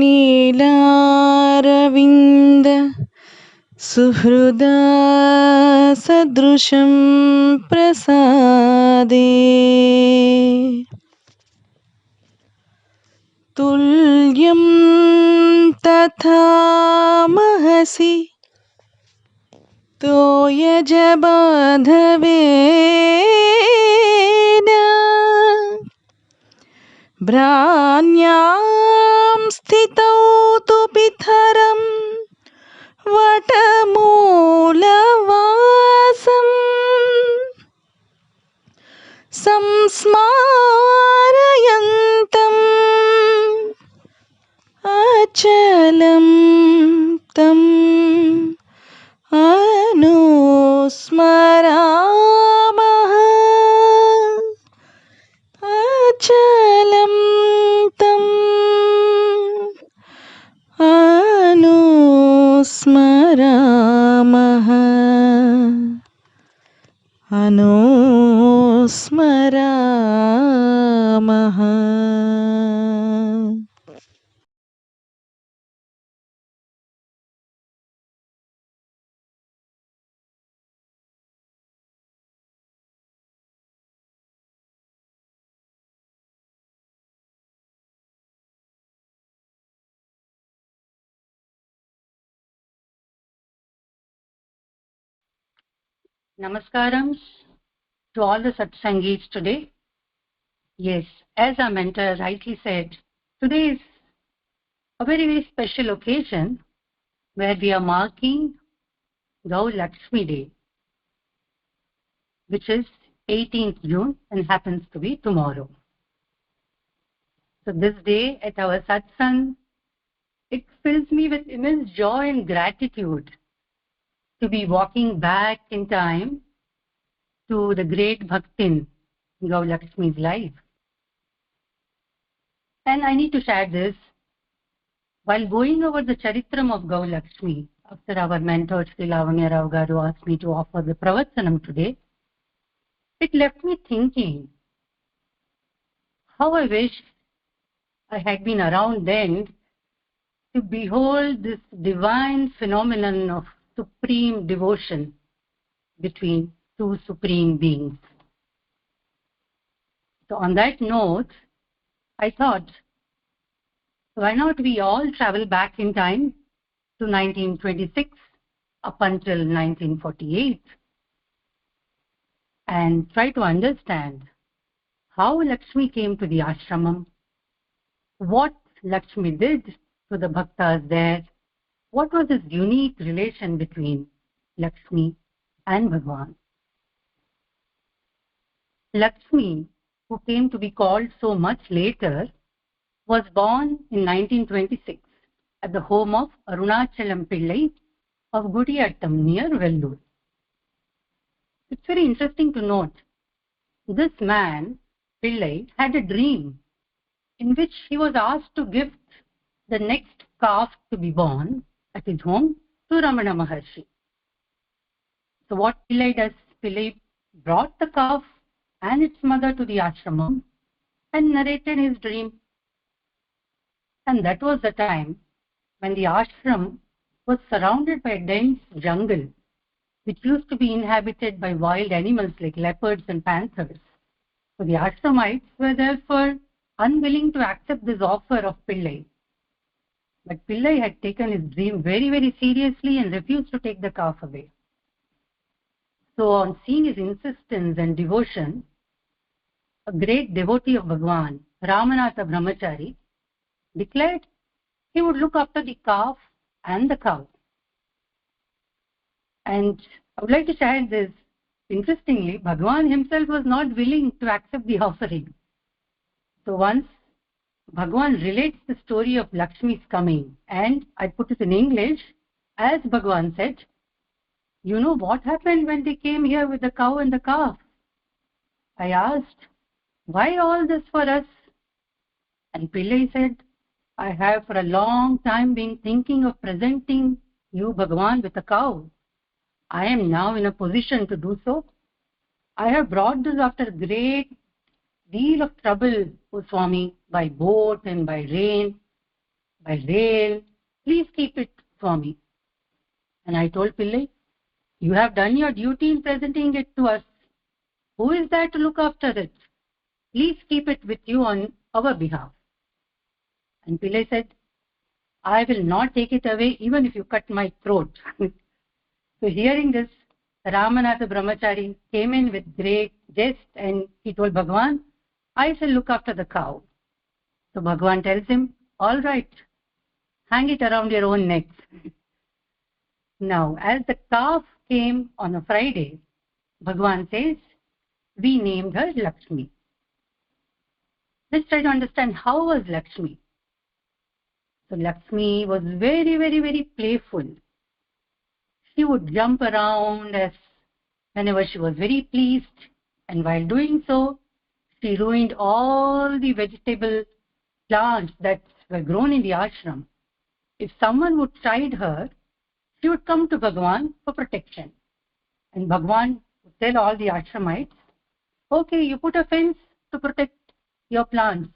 नीलारविन्द सुहृदा सदृशं प्रसादे तुल्यं तथा महसि तोयजबाधवेन भ्रान्यां स्थितौ तु पितरं वटमूलवासम् संस्मारयन्तम् अचलं तम् अनुस्मरामः अचलं तम् अनुस्मरामः अनुस्मरामः. Namaskaram to all the Satsangis today. Yes, as our mentor rightly said, today is a very, very special occasion where we are marking Go Lakshmi Day, which is 18th June and happens to be tomorrow. So this day at our Satsang, it fills me with immense joy and gratitude to be walking back in time to the great Bhakhthin, Cow Lakshmi's life. And I need to share this. While going over the Charitram of Go Lakshmi, after our mentor Sri Ramanashramam garu asked me to offer the Pravachanam today, it left me thinking how I wish I had been around then to behold this divine phenomenon of supreme devotion between two supreme beings. So on that note, I thought, why not we all travel back in time to 1926 up until 1948 and try to understand how Lakshmi came to the ashramam, what Lakshmi did to the bhaktas there, what was this unique relation between Lakshmi and Bhagavan. Lakshmi, who came to be called so much later, was born in 1926 at the home of Arunachalam Pillai of Gudiyattam near Vellore. It's very interesting to note, this man, Pillai, had a dream in which he was asked to gift the next calf to be born at his home to Ramana Maharshi. So what Pillai does? Pillai brought the calf and its mother to the ashramam and narrated his dream. And that was the time when the ashram was surrounded by a dense jungle which used to be inhabited by wild animals like leopards and panthers. So the ashramites were therefore unwilling to accept this offer of Pillai. But Pillai had taken his dream very, very seriously and refused to take the calf away. So on seeing his insistence and devotion, a great devotee of Bhagavan, Ramanatha Brahmachari, declared he would look after the calf and the cow. And I would like to share this. Interestingly, Bhagavan himself was not willing to accept the offering. So once Bhagavan relates the story of Lakshmi's coming, and I put it in English, as Bhagavan said, you know what happened when they came here with the cow and the calf? I asked, why all this for us? And Pillai said, I have for a long time been thinking of presenting you, Bhagavan, with a cow. I am now in a position to do so. I have brought this after great deal of trouble, O Swami, by boat and by rain, by rail. Please keep it, Swami. And I told Pillai, you have done your duty in presenting it to us. Who is there to look after it? Please keep it with you on our behalf. And Pillai said, I will not take it away even if you cut my throat. So hearing this, Ramanatha Brahmachari came in with great jest and he told Bhagavan, I shall look after the cow. So Bhagavan tells him, all right, hang it around your own neck. Now, as the calf came on a Friday, Bhagavan says, we named her Lakshmi. Let's try to understand how was Lakshmi. So Lakshmi was very, very, very playful. She would jump around as whenever she was very pleased, and while doing so, she ruined all the vegetable plants that were grown in the ashram. If someone would chide her, she would come to Bhagavan for protection. And Bhagavan would tell all the ashramites, okay, you put a fence to protect your plants.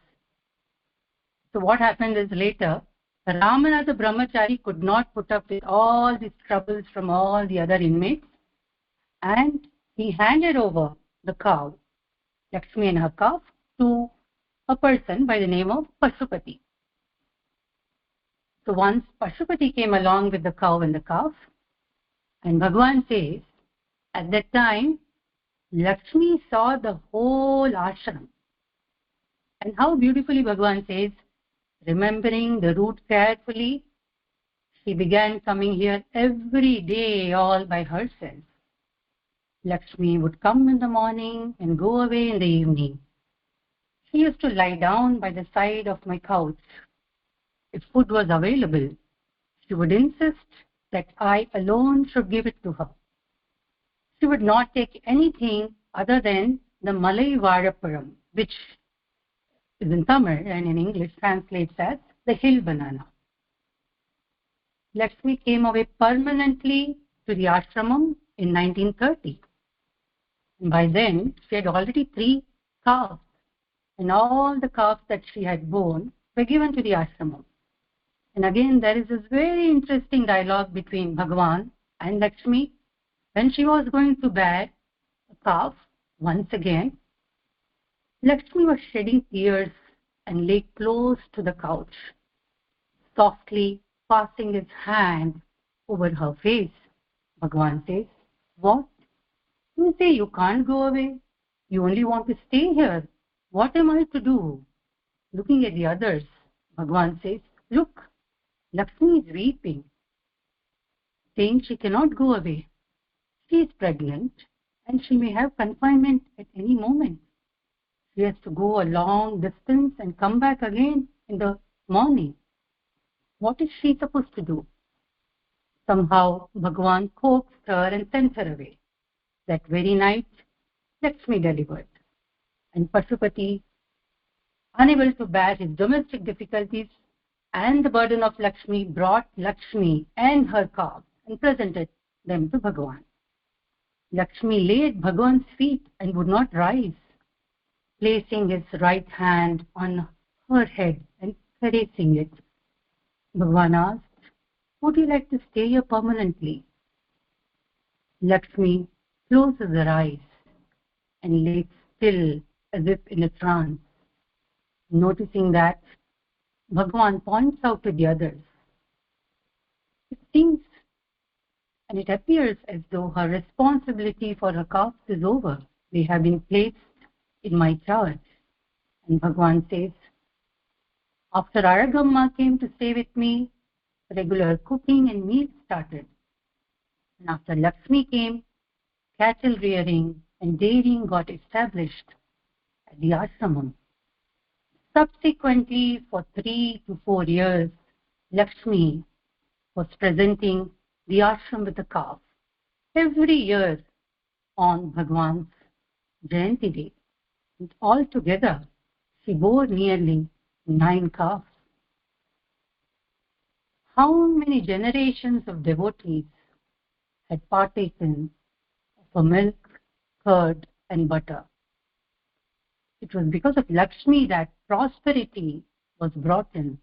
So what happened is later, Ramanatha Brahmachari could not put up with all these troubles from all the other inmates, and he handed over the cow, Lakshmi and her calf, to a person by the name of Pashupati. So once Pashupati came along with the cow and the calf, and Bhagavan says, at that time, Lakshmi saw the whole ashram. And how beautifully Bhagavan says, remembering the route carefully, she began coming here every day all by herself. Lakshmi would come in the morning and go away in the evening. She used to lie down by the side of my couch. If food was available, she would insist that I alone should give it to her. She would not take anything other than the Malai Vadaparam, which is in Tamil and in English translates as the hill banana. Lakshmi came away permanently to the ashramam in 1930. And by then, she had already 3 calves, and all the calves that she had borne were given to the ashramam. And again, there is this very interesting dialogue between Bhagavan and Lakshmi. When she was going to bear a calf, once again, Lakshmi was shedding tears and lay close to the couch, softly passing his hand over her face. Bhagavan says, what? You say you can't go away. You only want to stay here. What am I to do? Looking at the others, Bhagavan says, look, Lakshmi is weeping, saying she cannot go away. She is pregnant and she may have confinement at any moment. She has to go a long distance and come back again in the morning. What is she supposed to do? Somehow Bhagavan coaxed her and sent her away. That very night, Lakshmi delivered. And Pashupati, unable to bear his domestic difficulties and the burden of Lakshmi, brought Lakshmi and her calf and presented them to Bhagavan. Lakshmi lay at Bhagavan's feet and would not rise, placing his right hand on her head and caressing it. Bhagavan asked, would you like to stay here permanently? Lakshmi closes her eyes and lays still as if in a trance, noticing that Bhagavan points out to the others. It seems and it appears as though her responsibility for her calves is over. They have been placed in my charge. And Bhagavan says, after Aragamma came to stay with me, regular cooking and meals started. And after Lakshmi came, cattle rearing and dairying got established at the ashramam. Subsequently, for 3 to 4 years, Lakshmi was presenting the ashram with a calf every year on Bhagavan's Jayanti day. And altogether, she bore nearly 9 calves. How many generations of devotees had partaken of her milk, curd and butter? it was because of Lakshmi that prosperity was brought in.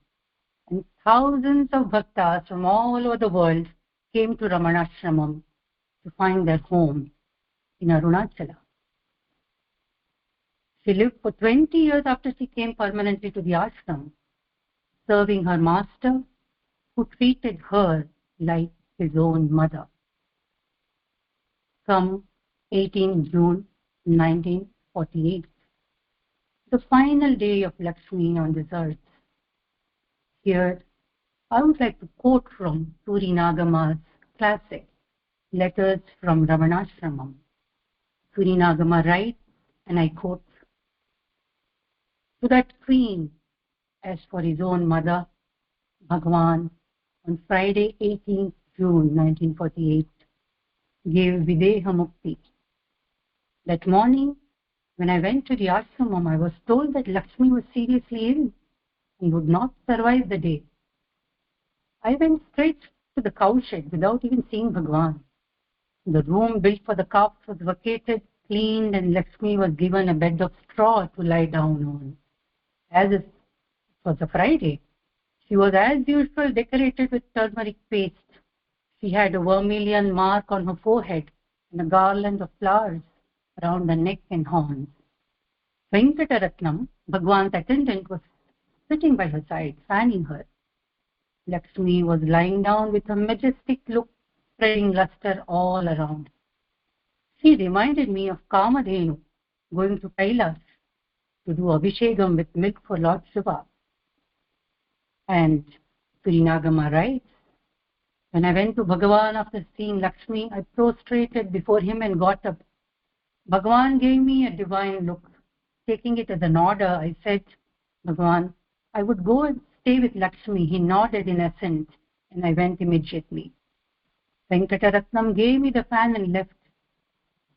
And thousands of bhaktas from all over the world came to Ramanashramam to find their home in Arunachala. She lived for 20 years after she came permanently to the ashram, serving her master, who treated her like his own mother. Come 18 June 1948, the final day of Lakshmi on this earth. Here, I would like to quote from Sri Nagama's classic, Letters from Ramanasramam. Sri Nagama writes, and I quote, "To that queen, as for his own mother, Bhagavan, on Friday 18th June 1948, gave Videhamukti. That morning, when I went to the ashramam, I was told that Lakshmi was seriously ill and would not survive the day. I went straight to the cowshed without even seeing Bhagavan. The room built for the calf was vacated, cleaned, and Lakshmi was given a bed of straw to lie down on. As it was a Friday, she was as usual decorated with turmeric paste. She had a vermilion mark on her forehead and a garland of flowers around the neck and horns. Venkataratnam, Bhagavan's attendant, was sitting by her side, fanning her. Lakshmi was lying down with a majestic look, spreading luster all around. She reminded me of Kamadhenu going to Kailash to do Abhishekam with milk for Lord Shiva." And Sri Nagama writes, "When I went to Bhagavan after seeing Lakshmi, I prostrated before him and got up. Bhagavan gave me a divine look. Taking it as an order, I said, 'Bhagavan, I would go and stay with Lakshmi.' He nodded in assent, and I went immediately. Venkataratnam gave me the fan and left.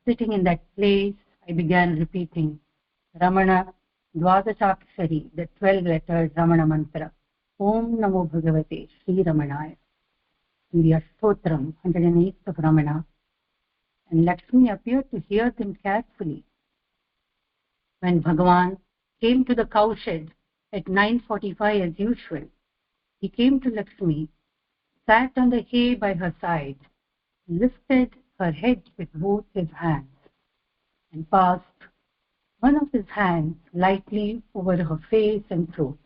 Sitting in that place, I began repeating Ramana Dvadashakshari, the 12-letter Ramana mantra. Om Namo Bhagavate Sri Ramanaya. In the Ashtotram, 108th of Ramana, and Lakshmi appeared to hear them carefully. When Bhagavan came to the cowshed at 9:45 as usual, he came to Lakshmi, sat on the hay by her side, lifted her head with both his hands, and passed one of his hands lightly over her face and throat.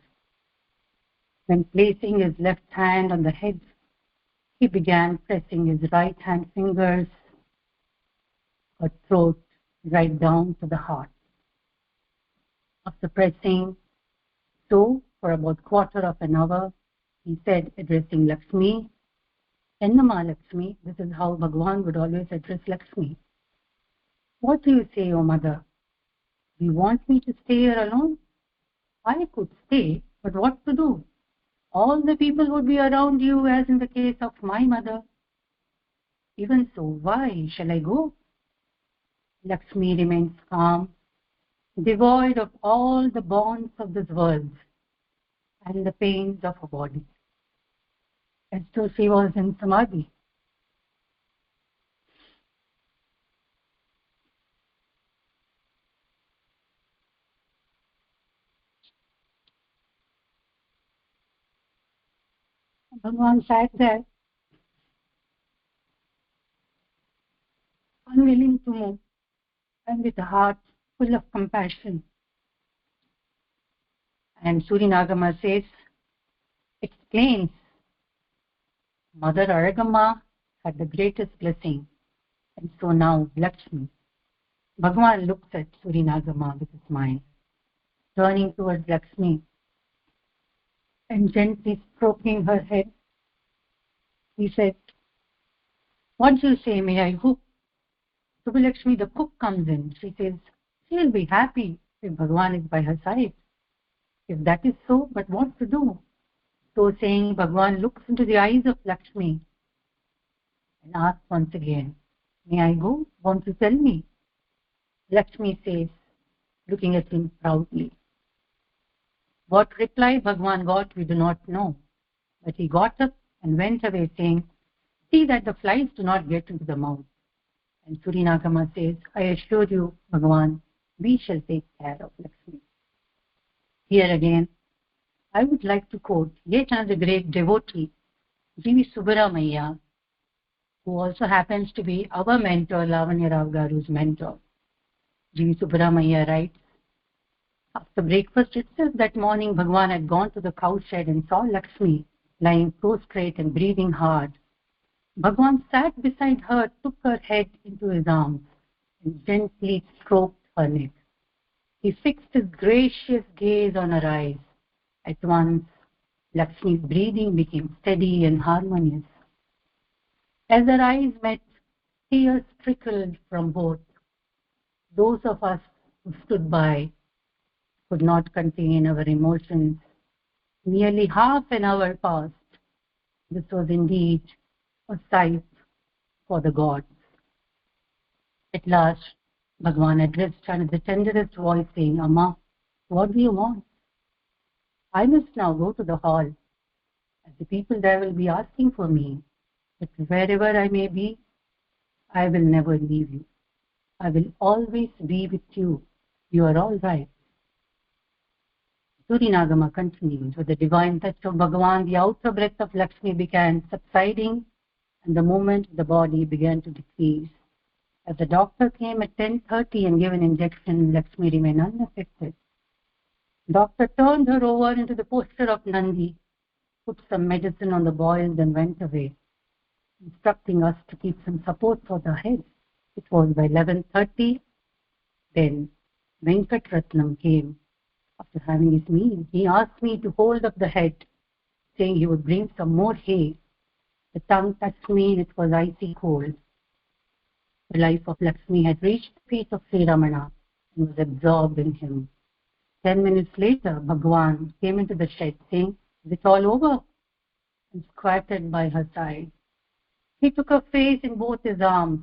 When placing his left hand on the head, he began pressing his right hand fingers, her throat, right down to the heart. After pressing so for about quarter of an hour, he said, addressing Lakshmi, "Ennama Lakshmi," this is how Bhagavan would always address Lakshmi. "What do you say, O mother? Do you want me to stay here alone? I could stay, but what to do? All the people would be around you, as in the case of my mother. Even so, why shall I go?" Lakshmi remains calm, devoid of all the bonds of this world and the pains of her body, as though she was in samadhi. Bhagavan sat there, unwilling to move, and with a heart full of compassion. And Sri Nagama says, explains, Mother Aragamma had the greatest blessing, and so now Lakshmi. Bhagavan looks at Sri Nagama with a smile, turning towards Lakshmi and gently stroking her head. He said, "What do you say, may I cook?" Lakshmi, the cook, comes in. She says, she will be happy if Bhagavan is by her side. If that is so, but what to do? So saying, Bhagavan looks into the eyes of Lakshmi and asks once again, "May I go? Won't you tell me?" Lakshmi says, looking at him proudly. What reply Bhagavan got, we do not know. But he got up and went away saying, "See that the flies do not get into the mouth." And Sri Nagama says, "I assure you, Bhagavan, we shall take care of Lakshmi. Here again, I would like to quote yet another great devotee, G.V. Subramanya, who also happens to be our mentor, Lavanya Rao Garu's mentor. G.V. Subramanya writes, after breakfast itself that morning, Bhagavan had gone to the cow shed and saw Lakshmi lying prostrate and breathing hard. Bhagavan sat beside her, took her head into his arms, and gently stroked her neck. He fixed his gracious gaze on her eyes. At once, Lakshmi's breathing became steady and harmonious. As her eyes met, tears trickled from both. Those of us who stood by could not contain our emotions. Nearly half an hour passed. This was indeed a sight for the gods. At last, Bhagavan addressed her in the tenderest voice, saying, Amma, what do you want? I must now go to the hall, as the people there will be asking for me. But wherever I may be, I will never leave you. I will always be with you. You are all right. Surinagama continues, with the divine touch of Bhagavan, the outer breath of Lakshmi began subsiding, and the moment the body began to decrease. As the doctor came at 10:30 and gave an injection, Lakshmi remained unaffected. Doctor turned her over into the posture of Nandi, put some medicine on the boils and went away, instructing us to keep some support for the head. It was by 11:30. Then Venkatratnam came. After having his meal, he asked me to hold up the head, saying he would bring some more hay. The tongue touched me and it was icy cold. The life of Lakshmi had reached the feet of Sri Ramana and was absorbed in him. 10 minutes later, Bhagavan came into the shed, saying, is it all over? And squatted by her side. He took her face in both his arms,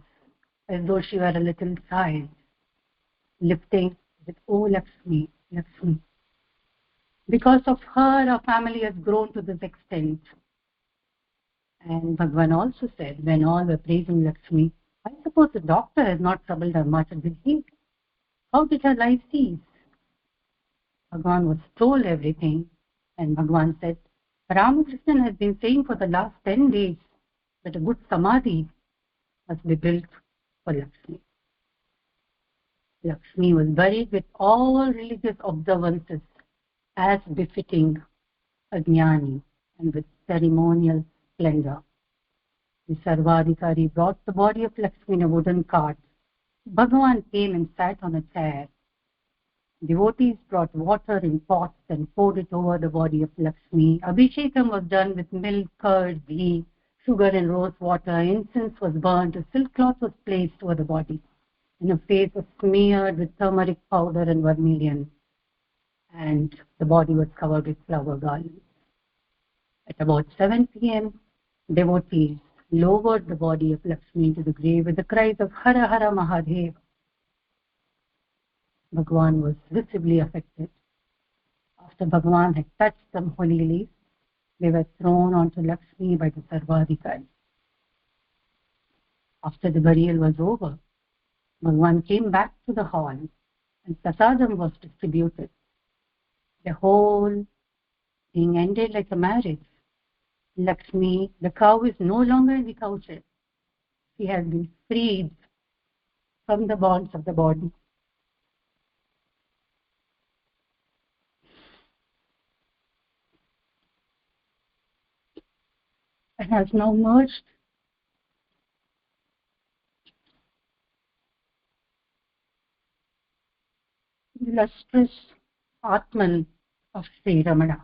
as though she were a little child, lifting with, oh Lakshmi, Lakshmi. Because of her, our family has grown to this extent. And Bhagavan also said, when all were praising Lakshmi, I suppose the doctor has not troubled her much at the heat. How did her life cease? Bhagavan was told everything, and Bhagavan said, Ramakrishnan has been saying for the last 10 days that a good samadhi must be built for Lakshmi. Lakshmi was buried with all religious observances as befitting a jnani and with ceremonial splendor. The Sarvadhikari brought the body of Lakshmi in a wooden cart. Bhagavan came and sat on a chair. Devotees brought water in pots and poured it over the body of Lakshmi. Abhishekam was done with milk, curd, ghee, sugar and rose water. Incense was burnt. A silk cloth was placed over the body, and her face was smeared with turmeric powder and vermilion, and the body was covered with flower garlands. At about 7 p.m., devotees lowered the body of Lakshmi into the grave with the cries of Hara Hara Mahadev. Bhagavan was visibly affected. After Bhagavan had touched some holy leaves, they were thrown onto Lakshmi by the Sarvadhikari. After the burial was over, Bhagavan came back to the hall and prasadam was distributed. The whole thing ended like a marriage. Lakshmi, the cow, is no longer in the cow shed. She has been freed from the bonds of the body. And has now merged in the lustrous Atman of Sri Ramana.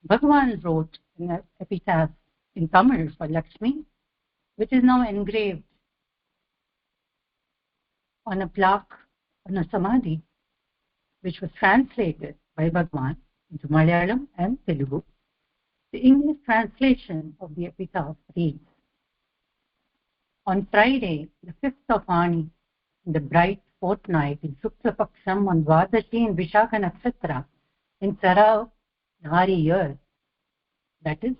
Bhagavan wrote an epitaph in Tamil for Lakshmi, which is now engraved on a plaque on a samadhi, which was translated by Bhagavan into Malayalam and Telugu. The English translation of the epitaph reads, on Friday, the 5th of Ani, in the bright fortnight in Shukla Paksham on Dvadashi in Vishakha Nakshatra, in Saravdhari year, that is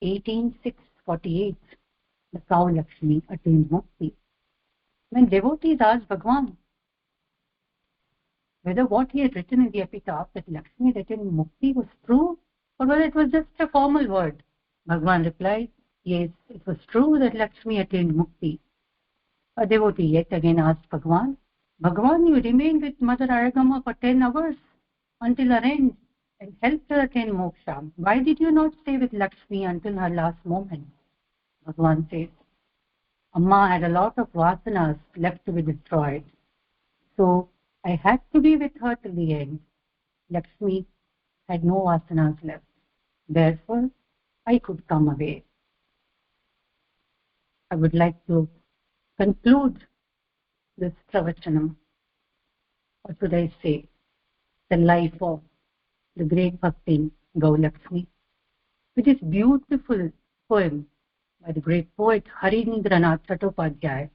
18648, the Cow Lakshmi attained Mukti. When devotees asked Bhagavan, whether what he had written in the epitaph that Lakshmi had attained Mukti was true, or whether it was just a formal word. Bhagavan replied, yes, it was true that Lakshmi attained Mukti. A devotee yet again asked Bhagavan, Bhagavan, you remained with Mother Aragama for 10 hours until her end and helped her attain Moksha. Why did you not stay with Lakshmi until her last moment? Bhagavan says, Amma had a lot of Vasanas left to be destroyed. So I had to be with her till the end. Lakshmi had no Vasanas left. Therefore, I could come away. I would like to conclude this Pravachanam, or should I say, the life of the great Bhakhthin, Go Lakshmi, with this beautiful poem by the great poet Harindranath Chattopadhyay,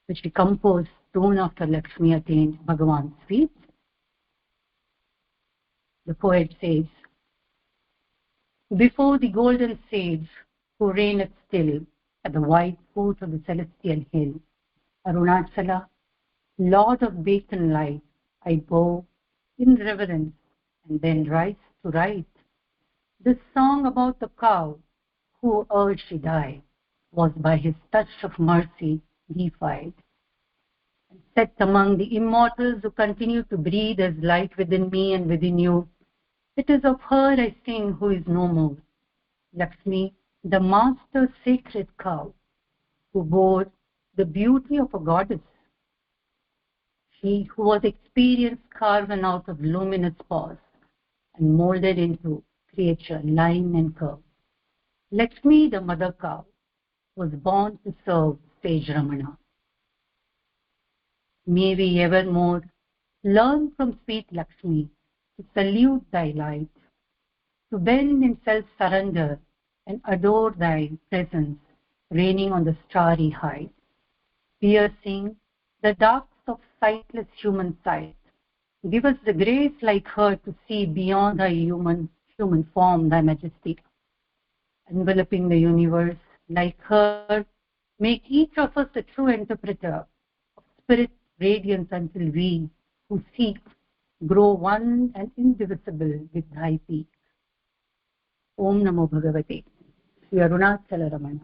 which he composed soon after Lakshmi attained Bhagavan's feet. The poet says, before the golden sage who reigneth still at the white foot of the celestial hill, Arunachala, Lord of beacon light, I bow in reverence and then rise to write. This song about the cow who ere she died was by his touch of mercy deified and set among the immortals who continue to breathe as light within me and within you. It is of her I sing who is no more, Lakshmi, the master sacred cow, who bore the beauty of a goddess. She who was experience carven out of luminous paws and molded into creature line and curve. Lakshmi, the mother cow, was born to serve sage Ramana. May we evermore learn from sweet Lakshmi to salute thy light, to bend in self-surrender and adore thy presence reigning on the starry height, piercing the darks of sightless human sight. Give us the grace like her to see beyond thy human form, thy majesty. Enveloping the universe like her, make each of us a true interpreter of spirit radiance until we who seek grow one and indivisible with thy peak. Om Namo Bhagavate Sri Ramanashramam.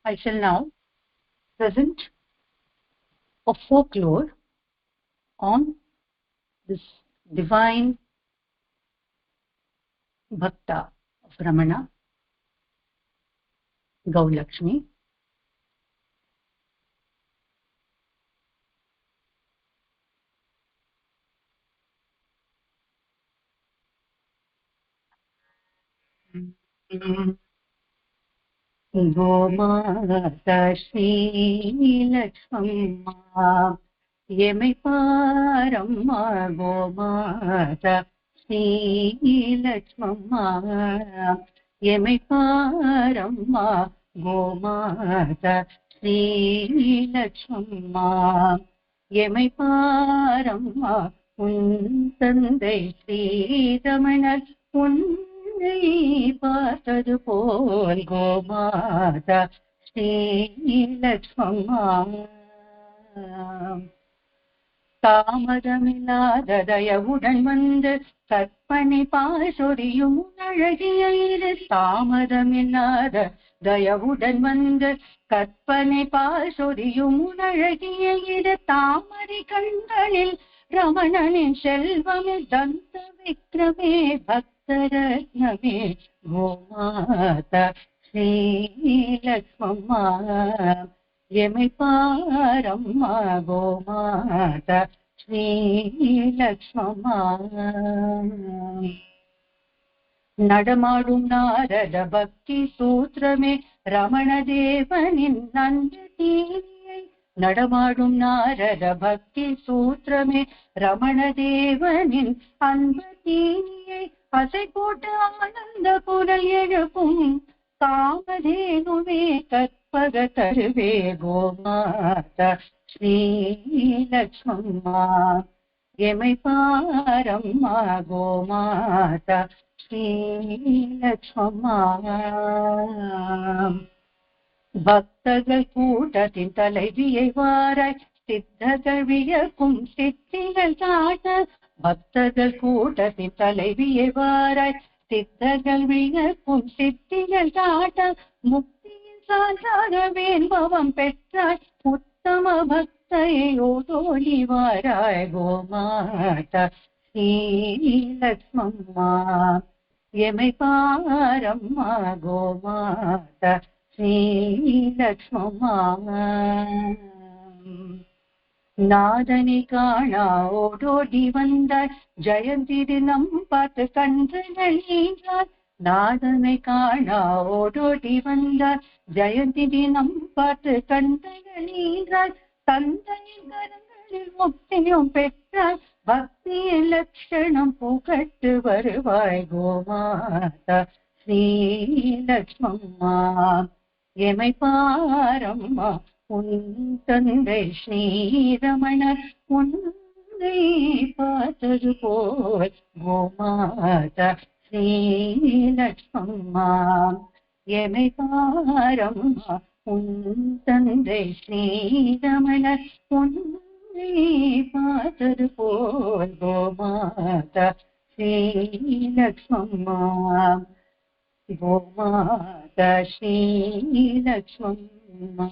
I shall now present a folklore on this divine Bhakta of Ramana, Go Lakshmi. Gomata Sri Lakshmamma Yemai Paramma Gomata Sri Lakshmamma Yemai Paramma Gomata Sri Lakshmamma Yemai Paramma Untandai Sri Ramanar பார்த்தது போல் கோமாதா ஸ்ரீ லக்ஷ்மம்மா தாமதமில்லாத தயவுடன் வந்து கற்பனை பாசொரியும் அழகிய இரு தாமதமில்லாத தயவுடன் வந்து கற்பனை பாசொரியும் அழகிய இரு தாமரை கண்களில் ரமணனின் செல்வமே தந்த விக்ரமே பக்தரத்னமே கோமாதா ஸ்ரீ லக்ஷ்மம்மா எமை பாரம்மா கோமாதா ஸ்ரீ லக்ஷ்மம்மா நடமாடும் நாரத பக்தி சூத்திரமே ரமணதேவனின் நன்று தீயை நடமாடும் நாரத பக்தி சூத்திரமே ரமணதேவனின் அன்பு தீயை அசை போட்டு ஆனந்த குரல் எழுப்பும் காமதேனுவே கற்பக தருவே கோமாதா ஸ்ரீ லக்ஷ்மம்மா எமை பாரம்மா கோமாதா ஸ்ரீ லக்ஷ்மம்மா. பக்தர்கள் கூட்டத்தின் தலைவியை வாராய் சித்தர்கள் வியக்கும் சித்திகள் காட்ட. பக்தர்கள் கூட்டத்தின் தலைவியை வாராய் சித்தர்கள் வியக்கும் சித்திகள் காட்ட. முக்தியின் சான்றாக வேண்பவம் பெற்றாய் உத்தம பக்தையோதோடி வாராய் கோமாதா ஸ்ரீ லக்ஷ்மம்மா. எமை பாரம்மா கோமாதா ஸ்ரீ லக்ஷ்மம்மா. நாதனை காணா ஓடோடி வந்தாய் ஜெயந்தி தினம் பார்த்து கன்றுகள் ஈன்றாய். நாதனை காணா ஓடோடி வந்தாய் ஜெயந்தி தினம் பார்த்து கன்றுகள் ஈன்றாய். தந்தையின் கரங்களில் முக்தியும் பெற்றாய் பக்தியின் லட்சணம் புகட்டு வருவாய் கோமாதா ஸ்ரீ லக்ஷ்மம்மா. எமை பாரம்மா உன் தந்தை ஸ்ரீ ரமணர் உன்னை பார்த்தது போல் கோமாதா ஸ்ரீ லக்ஷ்மம்மா. எமை பாரம்மா உன் தந்தை ஸ்ரீ ரமணர் உன்னை பார்த்தது போல் கோமாதா ஸ்ரீ லக்ஷ்மம்மா. கோமாதா ஸ்ரீ லக்ஷ்மம்மா.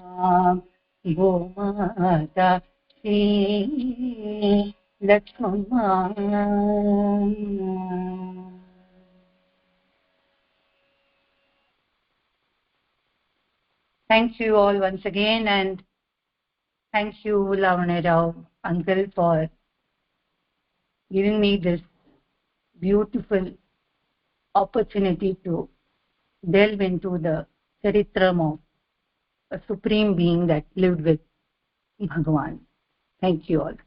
கோமாதா Sri லக்ஷ்மம்மா. Thank you all once again, and thank you Lavanarao uncle for giving me this beautiful opportunity to delve into the charitram of a supreme being that lived with Bhagavan. Thank you all.